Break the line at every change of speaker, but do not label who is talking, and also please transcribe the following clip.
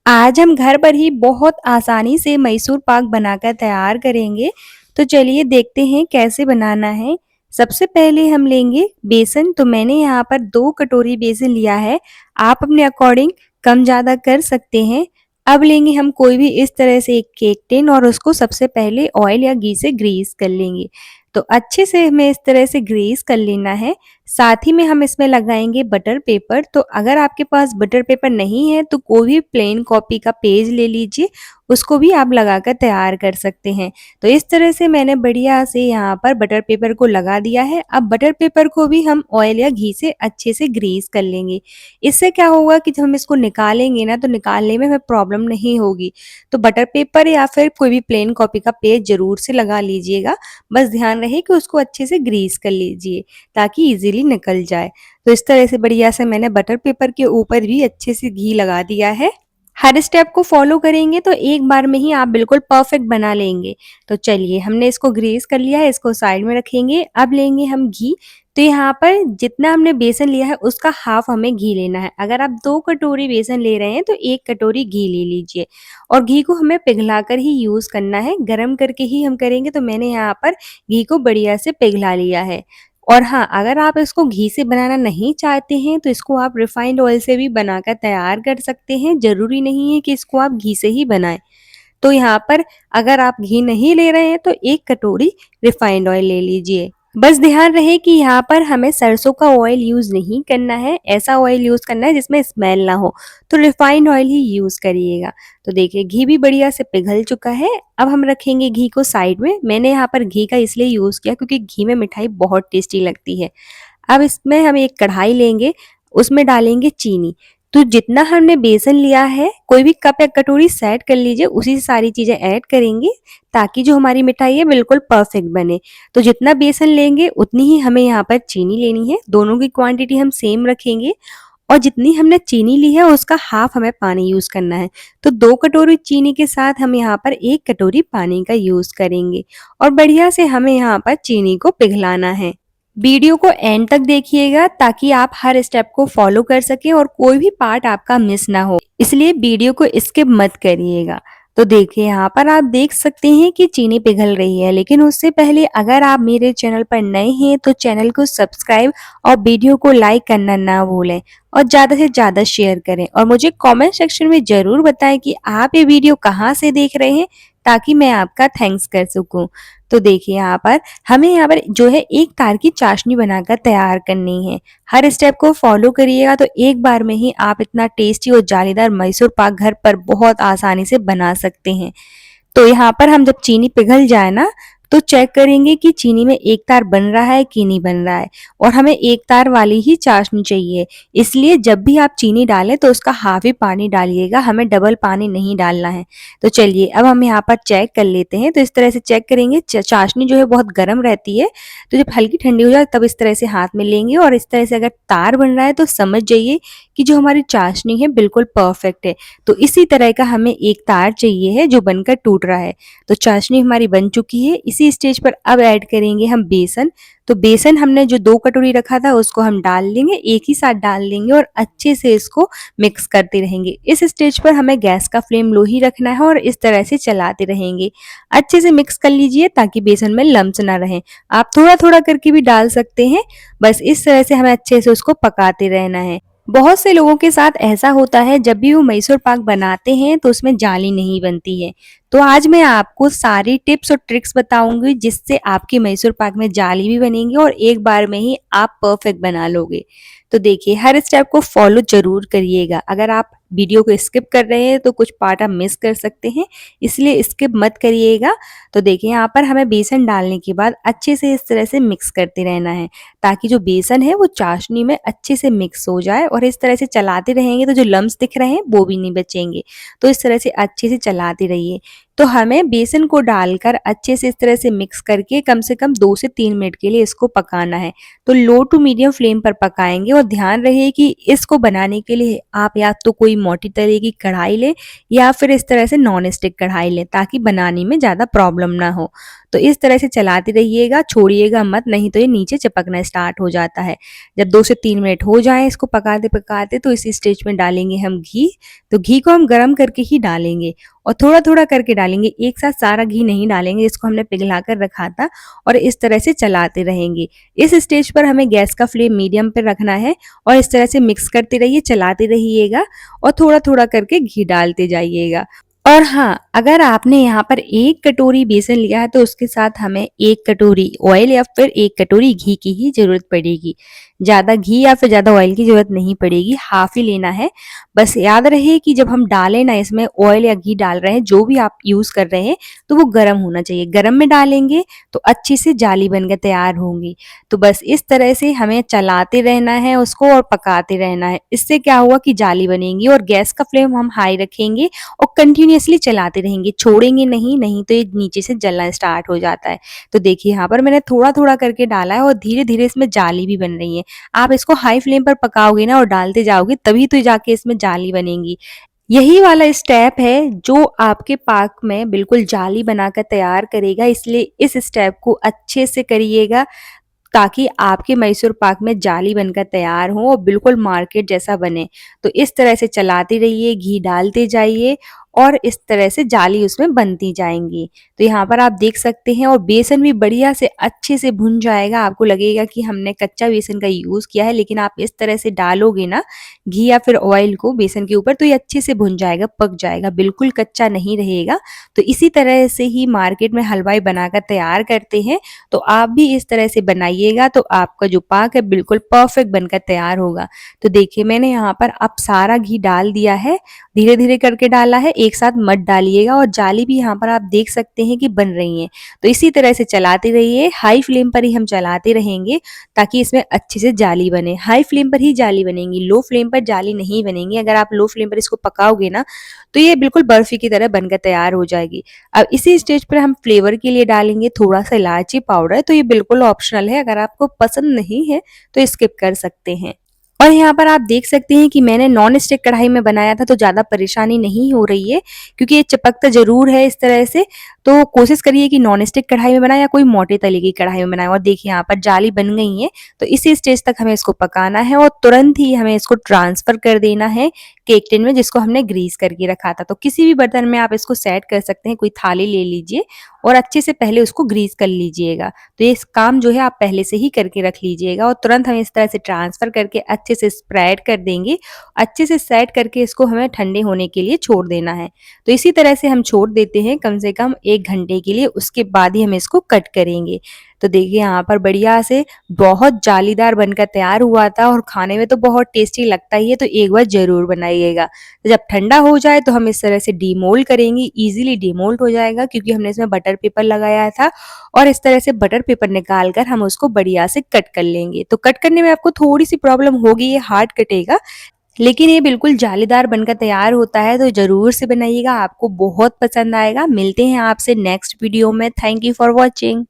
आज हम घर पर ही बहुत आसानी से मैसूर पाक बनाकर तैयार करेंगे। तो चलिए देखते हैं कैसे बनाना है। सबसे पहले हम लेंगे बेसन। तो मैंने यहाँ पर 2 कटोरी बेसन लिया है। आप अपने अकॉर्डिंग कम ज़्यादा कर सकते हैं। अब लेंगे हम कोई भी इस तरह से एक केक टिन और उसको सबसे पहले ऑयल या घी से ग्रीस कर लेंगे। तो अच्छे से हमें इस तरह से ग्रीस कर लेना है। साथ ही में हम इसमें लगाएंगे बटर पेपर। तो अगर आपके पास बटर पेपर नहीं है तो कोई भी प्लेन कॉपी का पेज ले लीजिए, उसको भी आप लगाकर तैयार कर सकते हैं। तो इस तरह से मैंने बढ़िया से यहाँ पर बटर पेपर को लगा दिया है। अब बटर पेपर को भी हम ऑयल या घी से अच्छे से ग्रीस कर लेंगे। इससे क्या होगा कि जब हम इसको निकालेंगे ना तो निकालने में हमें प्रॉब्लम नहीं होगी। तो बटर पेपर या फिर कोई भी प्लेन कॉपी का पेज जरूर से लगा लीजिएगा। बस ध्यान रहे कि उसको अच्छे से ग्रीस कर लीजिए ताकि इजीली निकल जाए। तो इस तरह से बढ़िया से मैंने बटर पेपर के ऊपर भी अच्छे से घी लगा दिया है। हर स्टेप को फॉलो करेंगे तो एक बार में ही आप बिल्कुल परफेक्ट बना लेंगे। तो चलिए हमने इसको ग्रीस कर लिया है, इसको साइड में रखेंगे। अब लेंगे हम घी। तो यहाँ पर जितना हमने बेसन लिया है उसका हाफ हमें घी लेना है। अगर आप 2 कटोरी बेसन ले रहे हैं तो 1 कटोरी घी ले लीजिए। और घी को हमें पिघला कर ही यूज करना है, गरम करके ही हम करेंगे। तो मैंने यहाँ पर घी को बढ़िया से पिघला लिया है। और हाँ, अगर आप इसको घी से बनाना नहीं चाहते हैं तो इसको आप रिफाइंड ऑयल से भी बनाकर तैयार कर सकते हैं। ज़रूरी नहीं है कि इसको आप घी से ही बनाएं। तो यहाँ पर अगर आप घी नहीं ले रहे हैं तो 1 कटोरी रिफाइंड ऑयल ले लीजिए। बस ध्यान रहे कि यहाँ पर हमें सरसों का ऑयल यूज़ नहीं करना है, ऐसा ऑयल यूज़ करना है जिसमें स्मेल ना हो। तो रिफाइंड ऑयल ही यूज़ करिएगा। तो देखिए घी भी बढ़िया से पिघल चुका है। अब हम रखेंगे घी को साइड में। मैंने यहाँ पर घी का इसलिए यूज़ किया क्योंकि घी में मिठाई बहुत टेस्टी लगती है। अब इसमें हम एक कढ़ाई लेंगे, उसमें डालेंगे चीनी। तो जितना हमने बेसन लिया है, कोई भी कप या कटोरी सेट कर लीजिए, उसी से सारी चीज़ें ऐड करेंगे ताकि जो हमारी मिठाई है बिल्कुल परफेक्ट बने। तो जितना बेसन लेंगे उतनी ही हमें यहाँ पर चीनी लेनी है। दोनों की क्वांटिटी हम सेम रखेंगे। और जितनी हमने चीनी ली है उसका हाफ हमें पानी यूज़ करना है। तो 2 कटोरी चीनी के साथ हम यहाँ पर 1 कटोरी पानी का यूज़ करेंगे। और बढ़िया से हमें यहाँ पर चीनी को पिघलाना है। वीडियो को एंड तक देखिएगा ताकि आप हर स्टेप को फॉलो कर सकें और कोई भी पार्ट आपका मिस ना हो, इसलिए वीडियो को स्किप मत करिएगा। तो देखिए यहाँ पर आप देख सकते हैं कि चीनी पिघल रही है, लेकिन उससे पहले अगर आप मेरे चैनल पर नए हैं तो चैनल को सब्सक्राइब और वीडियो को लाइक करना ना भूलें और ज़्यादा से ज़्यादा शेयर करें। और मुझे कमेंट सेक्शन में ज़रूर बताएं कि आप ये वीडियो कहाँ से देख रहे हैं ताकि मैं आपका थैंक्स कर सकूं। तो देखिए यहाँ पर जो है एक तार की चाशनी बनाकर तैयार करनी है। हर स्टेप को फॉलो करिएगा तो एक बार में ही आप इतना टेस्टी और जालीदार मैसूर पाक घर पर बहुत आसानी से बना सकते हैं। तो यहाँ पर हम जब चीनी पिघल जाए ना तो चेक करेंगे कि चीनी में एक तार बन रहा है कि नहीं बन रहा है। और हमें एक तार वाली ही चाशनी चाहिए, इसलिए जब भी आप चीनी डालें तो उसका हाफ ही पानी डालिएगा, हमें डबल पानी नहीं डालना है। तो चलिए अब हम यहाँ पर चेक कर लेते हैं। तो इस तरह से चेक करेंगे। चाशनी जो है बहुत गर्म रहती है, तो जब हल्की ठंडी हो जाए तब इस तरह से हाथ में लेंगे और इस तरह से अगर तार बन रहा है तो समझ जाइए कि जो हमारी चाशनी है बिल्कुल परफेक्ट है। तो इसी तरह का हमें एक तार चाहिए है जो बनकर टूट रहा है। तो चाशनी हमारी बन चुकी है। इसी स्टेज पर अब ऐड करेंगे हम बेसन। तो बेसन हमने जो 2 कटोरी रखा था उसको हम डाल देंगे, एक ही साथ डाल देंगे और अच्छे से इसको मिक्स करते रहेंगे। इस स्टेज पर हमें गैस का फ्लेम लो ही रखना है और इस तरह से चलाते रहेंगे। अच्छे से मिक्स कर लीजिए ताकि बेसन में लम्स ना रहे। आप थोड़ा थोड़ा करके भी डाल सकते हैं। बस इस तरह से हमें अच्छे से उसको पकाते रहना है। बहुत से लोगों के साथ ऐसा होता है जब भी वो मैसूर पाक बनाते हैं तो उसमें जाली नहीं बनती है। तो आज मैं आपको सारी टिप्स और ट्रिक्स बताऊंगी जिससे आपकी मैसूर पाक में जाली भी बनेगी और एक बार में ही आप परफेक्ट बना लोगे। तो देखिए हर स्टेप को फॉलो जरूर करिएगा। अगर आप वीडियो को स्किप कर रहे हैं तो कुछ पार्ट आप मिस कर सकते हैं, इसलिए स्किप मत करिएगा। तो देखिए यहाँ पर हमें बेसन डालने के बाद अच्छे से इस तरह से मिक्स करते रहना है ताकि जो बेसन है वो चाशनी में अच्छे से मिक्स हो जाए। और इस तरह से चलाते रहेंगे तो जो लम्स दिख रहे हैं वो भी नहीं बचेंगे। तो इस तरह से अच्छे से चलाते रहिए। तो हमें बेसन को डालकर अच्छे से इस तरह से मिक्स करके कम से कम 2 से 3 मिनट के लिए इसको पकाना है। तो लो टू मीडियम फ्लेम पर पकाएंगे और ध्यान रहे कि इसको बनाने के लिए आप या तो कोई मोटी तले की कढ़ाई लें या फिर इस तरह से नॉन स्टिक कढ़ाई लें, ताकि बनाने में ज़्यादा प्रॉब्लम ना हो। तो इस तरह से चलाते रहिएगा, छोड़िएगा मत, नहीं तो ये नीचे चिपकना स्टार्ट हो जाता है। जब 2 से 3 मिनट हो जाएँ इसको पकाते-पकाते, तो इसी स्टेज में डालेंगे हम घी। तो घी को हम गरम करके ही डालेंगे और थोड़ा-थोड़ा करके डालेंगे, एक साथ सारा घी नहीं डालेंगे, इसको हमने पिघला कर रखा था और इस तरह से चलाते रहेंगे। इस स्टेज पर हमें गैस का फ्लेम मीडियम पे रखना है और इस तरह से मिक्स करते रहिए, चलाते रहिएगा और थोड़ा-थोड़ा करके घी डालते जाइएगा। और हाँ, अगर आपने यहाँ पर 1 कटोरी बेसन लिया है तो उसके साथ हमें 1 कटोरी ऑयल या फिर 1 कटोरी घी की ही ज़रूरत पड़ेगी। ज़्यादा घी या फिर ज़्यादा ऑयल की ज़रूरत नहीं पड़ेगी, हाफ़ ही लेना है। बस याद रहे कि जब हम डालें ना इसमें ऑयल या घी डाल रहे हैं, जो भी आप यूज़ कर रहे हैं, तो वो गरम होना चाहिए। गरम में डालेंगे तो अच्छी से जाली बनकर तैयार होंगी। तो बस इस तरह से हमें चलाते रहना है उसको और पकाते रहना है। इससे क्या हुआ कि जाली बनेगी और गैस का फ्लेम हम हाई रखेंगे और कंटिन्यूअसली चलाते रहेंगे, छोड़ेंगे नहीं, नहीं तो ये नीचे से जलना स्टार्ट हो जाता है। तो देखिए यहाँ पर मैंने थोड़ा-थोड़ा करके डाला है और धीरे-धीरे इसमें जाली भी बन रही है। आप इसको हाई फ्लेम पर पकाओगे ना और डालते जाओगे, तभी तो जाके इसमें जाली बनेगी। यही वाला स्टेप है जो आपके पाक में बिल्कुल जाली बनाकर तैयार करेगा, इसलिए इस स्टेप को अच्छे से करिएगा ताकि आपके मैसूर पाक में जाली बनकर तैयार हो और बिल्कुल मार्केट जैसा बने। तो इस तरह से चलाते रहिए, घी डालते जाइए और इस तरह से जाली उसमें बनती जाएँगी। तो यहाँ पर आप देख सकते हैं और बेसन भी बढ़िया से अच्छे से भुन जाएगा। आपको लगेगा कि हमने कच्चा बेसन का यूज़ किया है, लेकिन आप इस तरह से डालोगे ना घी या फिर ऑयल को बेसन के ऊपर, तो ये अच्छे से भुन जाएगा, पक जाएगा, बिल्कुल कच्चा नहीं रहेगा। तो इसी तरह से ही मार्केट में हलवाई बनाकर तैयार करते हैं। तो आप भी इस तरह से बनाइएगा तो आपका जो पाक है बिल्कुल परफेक्ट बनकर तैयार होगा। तो देखिए मैंने यहाँ पर अब सारा घी डाल दिया है, धीरे-धीरे करके डाला है, एक साथ मत डालिएगा और जाली भी यहाँ पर आप देख सकते हैं कि बन रही हैं। तो इसी तरह से चलाते रहिए, हाई फ्लेम पर ही हम चलाते रहेंगे ताकि इसमें अच्छे से जाली बने। हाई फ्लेम पर ही जाली बनेगी, लो फ्लेम पर जाली नहीं बनेगी। अगर आप लो फ्लेम पर इसको पकाओगे ना तो ये बिल्कुल बर्फी की तरह बनकर तैयार हो जाएगी। अब इसी स्टेज पर हम फ्लेवर के लिए डालेंगे थोड़ा-सा इलायची पाउडर, तो ये बिल्कुल ऑप्शनल है, अगर आपको पसंद नहीं है तो स्किप कर सकते हैं। और यहाँ पर आप देख सकते हैं कि मैंने नॉन स्टिक कढ़ाई में बनाया था तो ज़्यादा परेशानी नहीं हो रही है, क्योंकि ये चिपकता ज़रूर है इस तरह से। तो कोशिश करिए कि नॉन स्टिक कढ़ाई में बनाएं या कोई मोटे तले की कढ़ाई में बनाएं। और देखिए यहाँ पर जाली बन गई है, तो इसी स्टेज तक हमें इसको पकाना है और तुरंत ही हमें इसको ट्रांसफ़र कर देना है केक टिन में, जिसको हमने ग्रीस करके रखा था। तो किसी भी बर्तन में आप इसको सेट कर सकते हैं, कोई थाली ले लीजिए और अच्छे से पहले उसको ग्रीस कर लीजिएगा। तो ये काम जो है आप पहले से ही करके रख लीजिएगा और तुरंत हम इस तरह से ट्रांसफ़र करके अच्छे से स्प्रेड कर देंगे। अच्छे से सेट करके इसको हमें ठंडे होने के लिए छोड़ देना है। तो इसी तरह से हम छोड़ देते हैं कम से कम 1 घंटे के लिए, उसके बाद ही हम इसको कट करेंगे। तो देखिए यहाँ पर बढ़िया से बहुत जालीदार बनकर तैयार हुआ था और खाने में तो बहुत टेस्टी लगता ही है, तो एक बार ज़रूर बनाइएगा। तो जब ठंडा हो जाए तो हम इस तरह से डीमोल्ड करेंगे, ईज़िली डीमोल्ड हो जाएगा क्योंकि हमने इसमें बटर पेपर लगाया था और इस तरह से बटर पेपर निकाल कर हम उसको बढ़िया से कट कर लेंगे। तो कट करने में आपको थोड़ी-सी प्रॉब्लम होगी, ये हार्ड कटेगा, लेकिन ये बिल्कुल जालीदार बनकर तैयार होता है, तो ज़रूर से बनाइएगा, आपको बहुत पसंद आएगा। मिलते हैं आपसे नेक्स्ट वीडियो में। Thank you for watching.